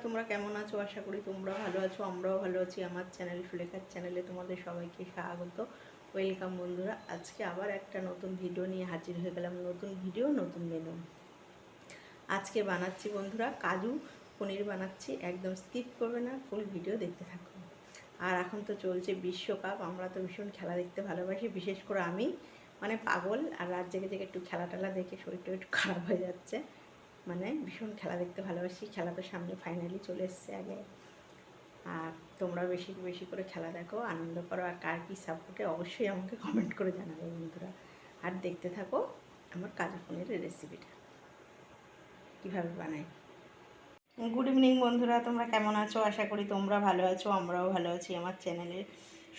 তোমরা কেমন আছো? আশা করি তোমরা ভালো আছো, আমরাও ভালো আছি। আমার চ্যানেল সুলেখার চ্যানেলে তোমাদের সবাইকে স্বাগত, ওয়েলকাম বন্ধুরা। আজকে আবার একটা নতুন ভিডিও নিয়ে হাজির হয়ে গেলাম। নতুন ভিডিও, নতুন মেনু। আজকে বানাচ্ছি বন্ধুরা কাজু পনির বানাচ্ছি, একদম স্কিপ করবে না, ফুল ভিডিও দেখতে থাকো। আর এখন তো চলছে বিশ্বকাপ, আমরা তো ভীষণ খেলা দেখতে ভালোবাসি, বিশেষ করে আমি মানে পাগল। আর রাত জেগে জেগে একটু খেলা টেলা দেখে শরীরটা একটু খারাপ হয়ে যাচ্ছে, মানে ভীষণ খেলা দেখতে ভালোবাসি। খেলা তো সামনে ফাইনালি চলে এসছে আগে। আর তোমরা বেশি বেশি করে খেলা দেখো, আনন্দ করো। আর কার কী সাপোর্টে অবশ্যই আমাকে কমেন্ট করে জানাবে বন্ধুরা। আর দেখতে থাকো আমার কাজু পনিরের রেসিপিটা কীভাবে বানাই। গুড ইভিনিং বন্ধুরা, তোমরা কেমন আছো? আশা করি তোমরা ভালো আছো, আমরাও ভালো আছি। আমার চ্যানেলে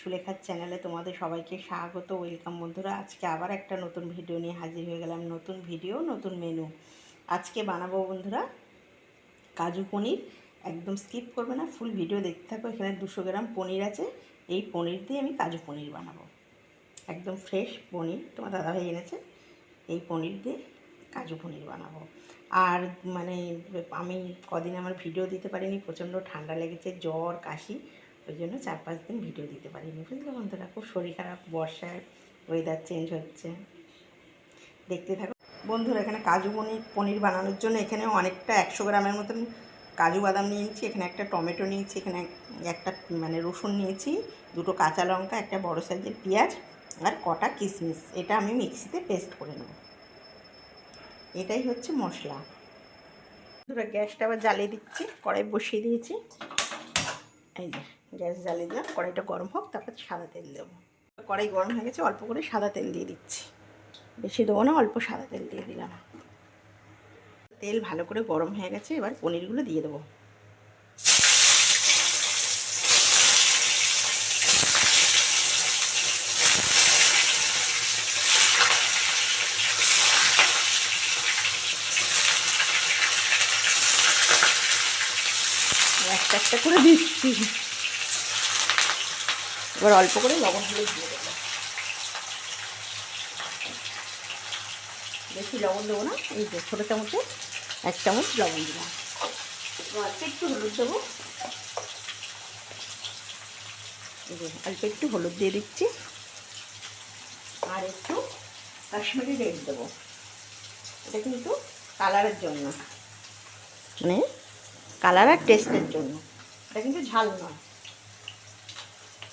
সুলেখার চ্যানেলে তোমাদের সবাইকে স্বাগত, ওয়েলকাম বন্ধুরা। আজকে আবার একটা নতুন ভিডিও নিয়ে হাজির হয়ে গেলাম। নতুন ভিডিও, নতুন মেনু। আজকে বানাবো বন্ধুরা কাজু পনির। একদম স্কিপ করবে না, ফুল ভিডিও দেখতে থাকো। এখানে 200 গ্রাম পনির আছে। এই পনির দিয়ে আমি কাজু পনির বানাবো। একদম ফ্রেশ পনির তোমার দাদাভাই এনেছে। এই পনির দিয়ে কাজু পনির বানাবো। আর মানে আমি কদিন আমার ভিডিও দিতে পারিনি, প্রচণ্ড ঠান্ডা লেগেছে, জ্বর কাশি, ওই জন্য 4-5 দিন ভিডিও দিতে পারিনি, বুঝলে বন্ধুরা। খুব শরীর খারাপ, বর্ষায় ওয়েদার চেঞ্জ হচ্ছে। দেখতে থাকো বন্ধুরা। এখানে কাজু পনির বানানোর জন্য এখানে অনেকটা 100 গ্রামের মতন কাজু বাদাম নিয়েছি। এখানে একটা টমেটো নিয়েছি, এখানে একটা মানে রসুন নিয়েছি, 2টো কাঁচা লঙ্কা, একটা বড় সাইজের পেঁয়াজ, আর কটা কিশমিশ। এটা আমি মিক্সিতে পেস্ট করে নেব। এটাই হচ্ছে মশলা। বন্ধুরা গ্যাসটা আবার জ্বালিয়ে দিচ্ছি, কড়াই বসিয়ে দিয়েছি। এই যে গ্যাস জ্বালিয়ে দিলাম, কড়াইটা গরম হোক, তারপর সাদা তেল দেবো। কড়াই গরম হয়ে গেছে, অল্প করে সাদা তেল দিয়ে দিচ্ছি। বেশি দেবো না, অল্প সাদা তেল দিয়ে দিলাম। তেল ভালো করে গরম হয়ে গেছে, এবার পনিরগুলো দিয়ে দেবো। একটা একটা করে দিচ্ছি। এবার অল্প করে লবণ হলুদ দিয়ে দেবো। বেশি লবণ দেবো না, এই যে ছোটো চামচে 1 চামচ লবণ দিলাম। অল্প একটু হলুদ দেবো, এই যে অল্প একটু হলুদ দিয়ে দিচ্ছি। আর একটু কাশ্মীরি রেড দেবো। এটা কিন্তু কালারের জন্য, মানে কালার আর টেস্টের জন্য, এটা কিন্তু ঝাল নয়।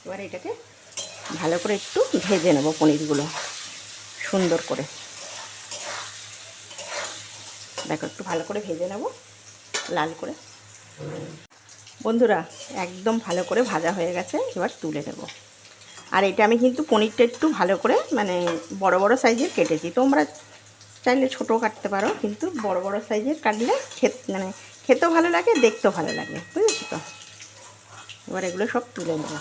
এবার এটাকে ভালো করে একটু ভেজে নেব পনিরগুলো সুন্দর করে। দেখো একটু ভালো করে ভেজে নেব লাল করে। বন্ধুরা একদম ভালো করে ভাজা হয়ে গেছে, এবার তুলে নেব। আর এটা আমি কিন্তু পনিরটা একটু ভালো করে মানে বড় বড় সাইজের কেটেছি। তোমরা চাইলে ছোটো কাটতে পারো, কিন্তু বড় বড় সাইজের কাটলে মানে খেতেও ভালো লাগে, দেখতেও ভালো লাগে, বুঝেছো তো। এবার এগুলো সব তুলে নেব।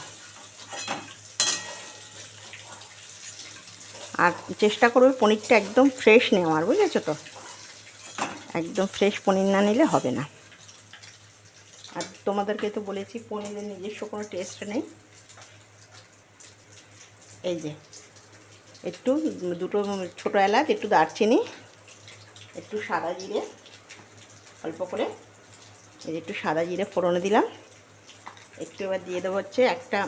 আর চেষ্টা করবে পনিরটা একদম ফ্রেশ নেওয়ার, বুঝেছো তো। একদম ফ্রেশ পনির না নিলে হবে না। আর তোমাদেরকে তো বলেছি পনিরের নিজস্ব কোনো টেস্ট নেই। এই যে একটু 2টো ছোটো এলাচ, একটু দারচিনি, একটু সাদা জিরে অল্প করে, এই যে একটু সাদা জিরে ফোড়নে দিলাম। একটু এবার দিয়ে দেবো হচ্ছে একটা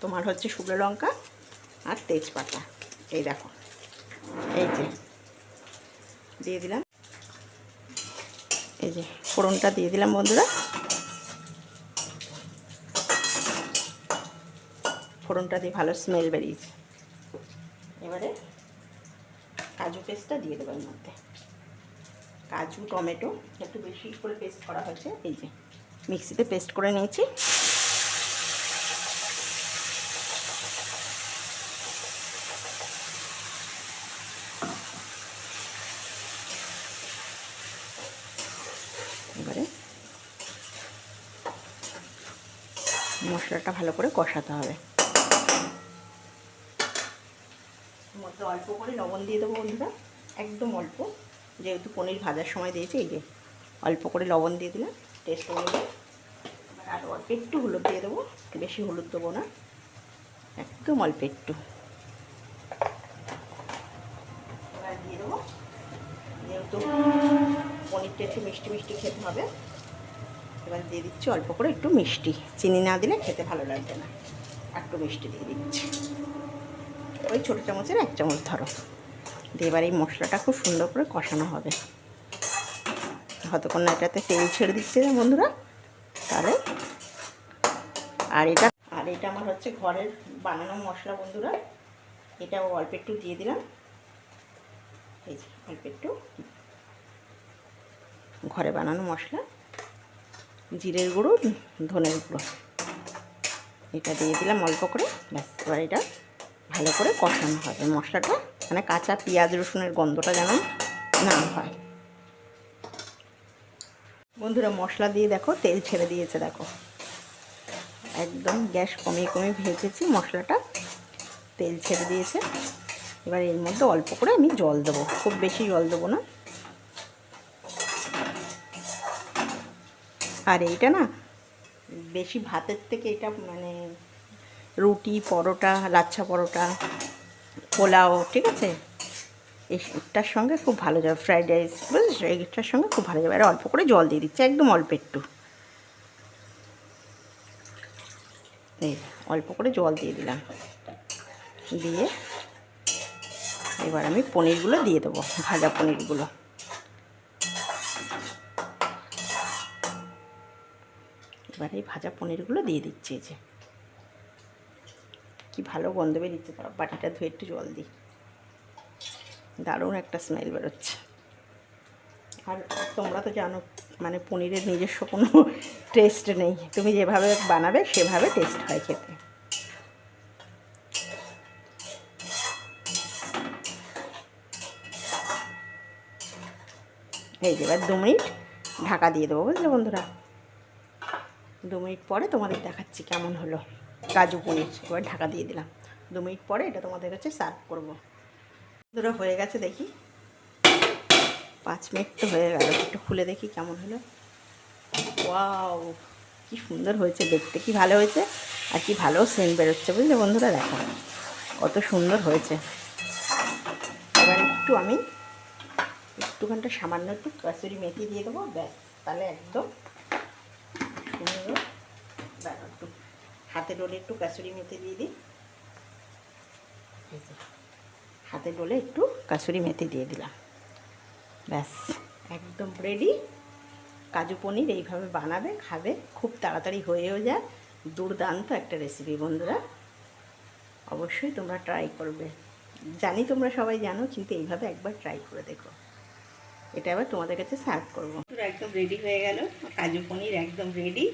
তোমার হচ্ছে শুকনো লঙ্কা আর তেজপাতা। এই দেখো, এই যে দিয়ে দিলাম। এই যে ফোড়নটা দিয়ে দিলাম বন্ধুরা। ফোড়নটা দিয়ে ভালো স্মেল বেরিয়েছে। এবারে কাজু পেস্টটা দিয়ে দেবো এর মধ্যে। কাজু টমেটো একটু বেশি করে পেস্ট করা হয়েছে, এই যে মিক্সিতে পেস্ট করে নিয়েছি। এবারে মশলাটা ভালো করে কষাতে হবে। এর মধ্যে অল্প করে লবণ দিয়ে দেবো বন্ধুরা, একদম অল্প, যেহেতু পনির ভাজার সময় দিয়েছি। এই যে অল্প করে লবণ দিয়ে দিলাম টেস্ট অনুযায়ী। আর অল্প একটু হলুদ দিয়ে দেবো, বেশি হলুদ দেবো না, একদম অল্প একটু। এবার দিয়ে দেবো, যেহেতু পনিরটা একটু মিষ্টি মিষ্টি খেতে হবে, এবার এবার দিয়ে দিচ্ছি অল্প করে একটু মিষ্টি, চিনি না দিলে খেতে ভালো লাগবে না, একটু মিষ্টি দিয়ে দিচ্ছি, ওই ছোটো চামচের 1 চামচ ধরো। দিয়ে এবার এই মশলাটা খুব সুন্দর করে কষানো হবে, যতক্ষণ না এটাতে তেল ছেড়ে দিচ্ছে না বন্ধুরা, তাহলে আর এটা আমার হচ্ছে ঘরের বানানো মশলা বন্ধুরা, এটা অল্প একটু দিয়ে দিলাম, এই যে অল্প একটু ঘরে বানানো মশলা, জিরের গুঁড়ো, ধনের গুঁড়ো, এটা দিয়ে দিলাম অল্প করে। ব্যাস এবার এটা ভালো করে কষানো হবে মশলাটা, মানে কাঁচা পেঁয়াজ রসুনের গন্ধটা যেন না হয়। বন্ধুরা মশলা দিয়ে দেখো তেল ছেড়ে দিয়েছে, দেখো একদম গ্যাস কমিয়ে কমিয়ে ভেজেছি মশলাটা, তেল ছেড়ে দিয়েছে। এবার এর মধ্যে অল্প করে আমি জল দেবো, খুব বেশি জল দেবো না। আর এইটা না বেশি ভাতের থেকে এটা মানে রুটি, পরোটা, লাচ্ছা পরোটা, পোলাও, ঠিক আছে, এটার সঙ্গে খুব ভালো যাবে, ফ্রাইড রাইস বুঝেছো, এইটার সঙ্গে খুব ভালো যাবে। আর অল্প করে জল দিয়ে দিচ্ছি, একদম অল্প একটু, এই অল্প করে জল দিয়ে দিলাম। দিয়ে এবার আমি পনিরগুলো দিয়ে দেবো, ভাজা পনিরগুলো। এবার এই ভাজা পনিরগুলো দিয়ে দিচ্ছি, এই যে কি ভালো গন্ধ বেরিয়েছে, তার বাটিটা ধুয়ে একটু জল দিই, দারুণ একটা স্মেল বেরোচ্ছে। আর তোমরা তো জানো মানে পনিরের নিজস্ব কোনো টেস্ট নেই, তুমি যেভাবে বানাবে সেভাবে টেস্ট হয় খেতে। এই যে এবার 2 মিনিট ঢাকা দিয়ে দেবো, বুঝলে বন্ধুরা। 2 মিনিট পরে তোমাদের দেখাচ্ছি কেমন হলো কাজু পনির। এবার ঢাকা দিয়ে দিলাম, 2 মিনিট পরে এটা তোমাদের কাছে সার্ভ করবো। বন্ধুরা হয়ে গেছে দেখি, 5 মিনিট তো হয়ে গেল, একটু খুলে দেখি কেমন হলো। ওয়াও, কি সুন্দর হয়েছে দেখতে, কি ভালো হয়েছে, আর কি ভালো সেন্ট বেরোচ্ছে, বুঝলে বন্ধুরা। দেখো কত সুন্দর হয়েছে। এবার আমি একটুখানটা সামান্য একটু কাসুরি মেথি দিয়ে দেবো, ব্যাস তাহলে একদম সুন্দর। একটু হাতে ডলে একটু কাসুরি মেথি দিয়ে দিই, হাতে ডলে একটু কাসুরি মেথি দিয়ে দিলাম, ব্যাস একদম রেডি। কাজু পনির এইভাবে বানাবে, খাবে, খুব তাড়াতাড়ি হয়েও যায়, দুর্দান্ত একটা রেসিপি বন্ধুরা। অবশ্যই তোমরা ট্রাই করবে, জানি তোমরা সবাই জানো, কিন্তু এইভাবে একবার ট্রাই করে দেখো। এটা আবার তোমাদের কাছে সার্ভ করবো। একদম রেডি হয়ে গেল কাজু পনির, একদম রেডি।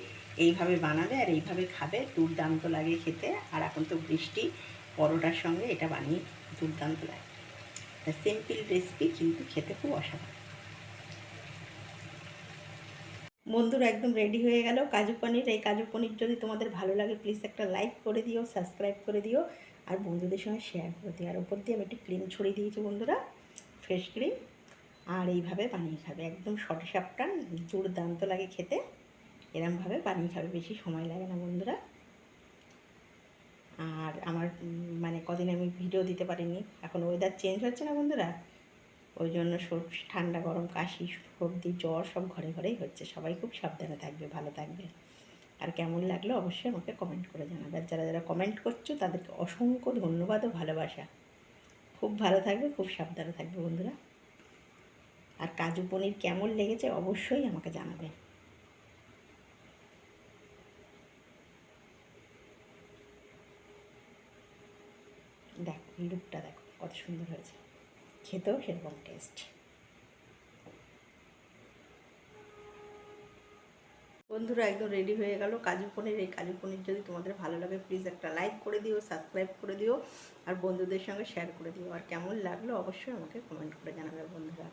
এইভাবে বানাবে আর এইভাবে খাবে, দুর্দান্ত লাগে খেতে। আর এখন তো বৃষ্টি, পরোটার সঙ্গে এটা বানিয়ে দুর্দান্ত লাগে। সিম্পল রেসিপি কিন্তু খেতে খুব অসাধারণ। বন্ধুরা একদম রেডি হয়ে গেল কাজু পনির। এই কাজু পনির যদি তোমাদের ভালো লাগে প্লিজ একটা লাইক করে দিও, সাবস্ক্রাইব করে দিও, আর বন্ধুদের সঙ্গে শেয়ার করে দিও। আর ওপর দিয়ে আমি একটু ক্রিম ছড়িয়ে দিয়েছি বন্ধুরা, ফ্রেশ ক্রিম। আর এইভাবে বানিয়ে খাবে, একদম শর্ট সাপটান, দুর্দান্ত লাগে খেতে। এরমভাবে বানিয়ে খাবে, বেশি সময় লাগে না বন্ধুরা। আর আমার মানে কদিন আমি ভিডিও দিতে পারিনি, এখন ওয়েদার চেঞ্জ হচ্ছে না বন্ধুরা, ওই জন্য ঠান্ডা গরম কাশি সর্দি জ্বর সব ঘরে ঘরেই হচ্ছে। সবাই খুব সাবধানে থাকবে, ভালো থাকবে। আর কেমন লাগলো অবশ্যই আমাকে কমেন্ট করে জানাবে। আর যারা যারা কমেন্ট করছো তাদেরকে অসংখ্য ধন্যবাদ ও ভালোবাসা। খুব ভালো থাকবে, খুব সাবধানে থাকবে বন্ধুরা। আর কাজু পনির কেমন লেগেছে অবশ্যই আমাকে জানাবে। দেখো লুকটা দেখো কত সুন্দর হয়েছে, খেতেও সেরকম টেস্ট। বন্ধুরা একদম রেডি হয়ে গেল কাজু পনির। এই কাজু পনির যদি তোমাদের ভালো লাগে প্লিজ একটা লাইক করে দিও, সাবস্ক্রাইব করে দিও, আর বন্ধুদের সঙ্গে শেয়ার করে দিও। আর কেমন লাগলো অবশ্যই আমাকে কমেন্ট করে জানাবে বন্ধুরা।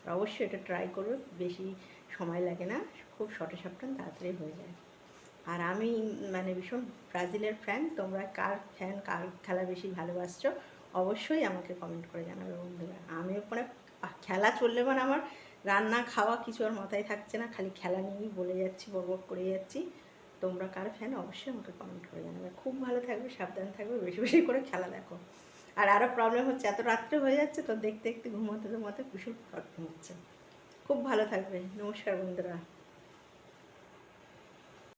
আর অবশ্যই এটা ট্রাই করবে, বেশি সময় লাগে না, খুব শর্টে সাপটান তাড়াতাড়ি হয়ে যায়। আর আমি মানে ভীষণ ব্রাজিলের ফ্যান, তোমরা কার ফ্যান, কার খেলা বেশি ভালোবাসছো অবশ্যই আমাকে কমেন্ট করে জানাবে বন্ধুরা। আমিও মানে খেলা চললে মানে আমার রান্না খাওয়া কিছু আর মাথায় থাকছে না, খালি খেলা নিয়েই বলে যাচ্ছি, বকবক করে যাচ্ছি। তোমরা কার ফ্যান অবশ্যই আমাকে কমেন্ট করে জানাবে। খুব ভালো থাকবে, সাবধান থাকবে, বেশি বেশি করে খেলা দেখো। আর আরও প্রবলেম হচ্ছে, এত রাত্রে হয়ে যাচ্ছে তো দেখতে দেখতে ঘুমাতে ঘুমাতে ভীষণ প্রবলেম হচ্ছে। খুব ভালো থাকবে, নমস্কার বন্ধুরা।